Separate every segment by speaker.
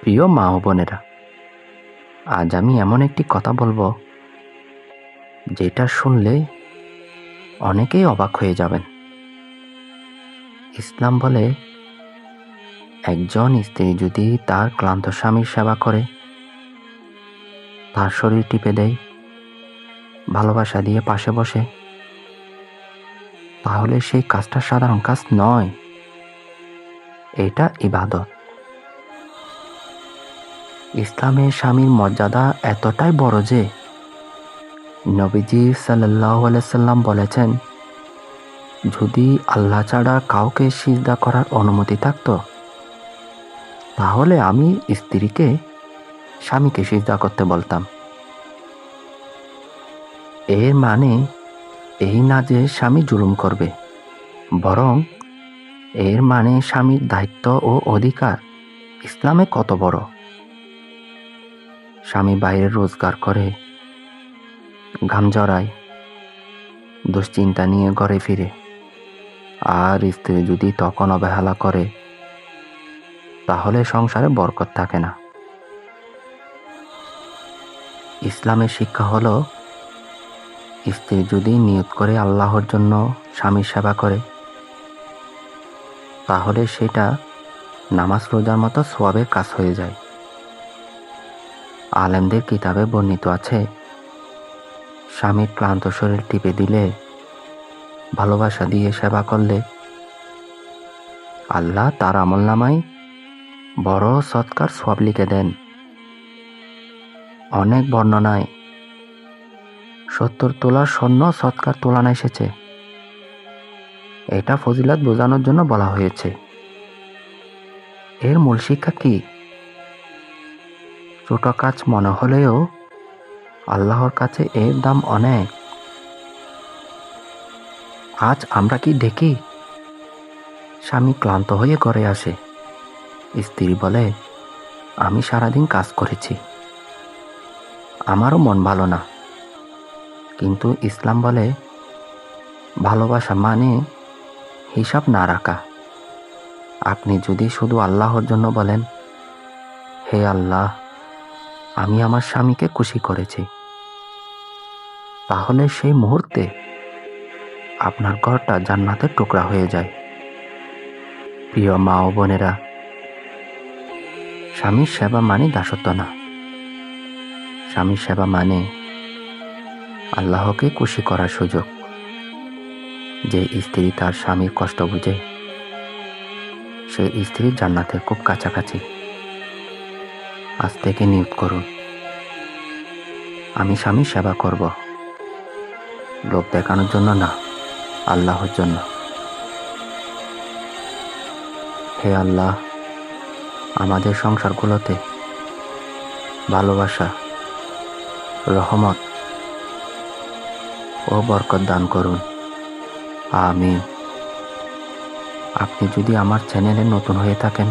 Speaker 1: প্রিয় মা ও বোনেরা, আজ আমি এমন একটি কথা বলবো যেটা শুনলে অনেকেই অবাক হয়ে যাবেন। ইসলাম বলে একজন স্ত্রী যদি তার ক্লান্ত স্বামীর সেবা করে, তার শরীর টিপে দেয়, ভালোবাসা দিয়ে পাশে বসে, তাহলে সেই কাজটা সাধারণ কাজ নয়, এটা ইবাদত। ইসলামে স্বামীর মর্যাদা এতটাই বড় যে নবীজি সাল্লাল্লাহু আলাইহি সাল্লাম বলেছেন, যদি আল্লাহ ছাড়া কাউকে সিজদা করার অনুমতি থাকতো, তাহলে আমি স্ত্রীকে স্বামীকে সিজদা করতে বলতাম। এর মানে এই না যে স্বামী জুলুম করবে, বরং এর মানে স্বামীর দায়িত্ব ও অধিকার ইসলামে কত বড়। স্বামী বাইরে রোজগার করে, ঘাম জড়ায়, দুশ্চিন্তা নিয়ে ঘরে ফিরে, আর স্ত্রী যদি তখন অবহেলা করে, তাহলে সংসারে বরকত থাকে না। ইসলামের শিক্ষা হলো, স্ত্রী যদি নিয়ত করে আল্লাহর জন্য স্বামীর সেবা করে, তাহলে সেটা নামাজ রোজার মতো সওয়াবের কাজ হয়ে যায়। আলেমদের কিতাবে বর্ণিত আছে, স্বামীর ক্লান্ত শরীর টিপে দিলে, ভালোবাসা দিয়ে সেবা করলে আল্লাহ তার আমলনামায় বড় সৎকার সওয়াব লিখে দেন। অনেক বর্ণনায় 70 তোলা স্বর্ণ সৎকার তুলনা এসেছে। এটা ফজিলত বোঝানোর জন্য বলা হয়েছে। এর মূল শিক্ষা কি? ছোট কাজ মনে হলেও আল্লাহর কাছে এর দাম অনেক। আজ আমরা কি দেখি, স্বামী ক্লান্ত হয়ে ঘরে আসে, স্ত্রী বলে, আমি সারাদিন কাজ করেছি, আমারও মন ভালো না। কিন্তু ইসলাম বলে, ভালোবাসা মানে হিসাব না রাখা। আপনি যদি শুধু আল্লাহর জন্য বলেন, হে আল্লাহ, আমি আমার স্বামীকে খুশি করেছি, তাহলে সেই মুহূর্তে আপনার ঘরটা জান্নাতের টুকরা হয়ে যায়। প্রিয় মা ও বোনেরা, স্বামীর সেবা মানে দাসত্ব না। স্বামীর সেবা মানে আল্লাহকে খুশি করার সুযোগ। যে স্ত্রী তার স্বামীর কষ্ট বুঝে, সে স্ত্রী জান্নাতের খুব কাছাকাছি। আজ থেকে নিয়ত করুন, আমি স্বামীর সেবা করব, লোক দেখানোর জন্য না, আল্লাহর জন্য। হে আল্লাহ, আমাদের সংসারগুলোতে ভালোবাসা, রহমত ও বরকত দান করুন। আমিন। আপনি যদি আমার চ্যানেলে নতুন হয়ে থাকেন,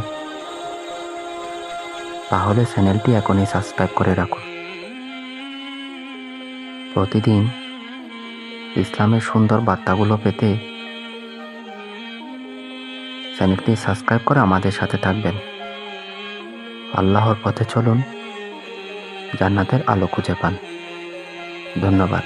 Speaker 1: তাহলে চ্যানেলটি এখনই সাবস্ক্রাইব করে রাখুন। প্রতিদিন ইসলামের সুন্দর বার্তাগুলো পেতে চ্যানেলটি সাবস্ক্রাইব করে আমাদের সাথে থাকবেন। আল্লাহর পথে চলুন, জান্নাতের আলো খুঁজে পান। ধন্যবাদ।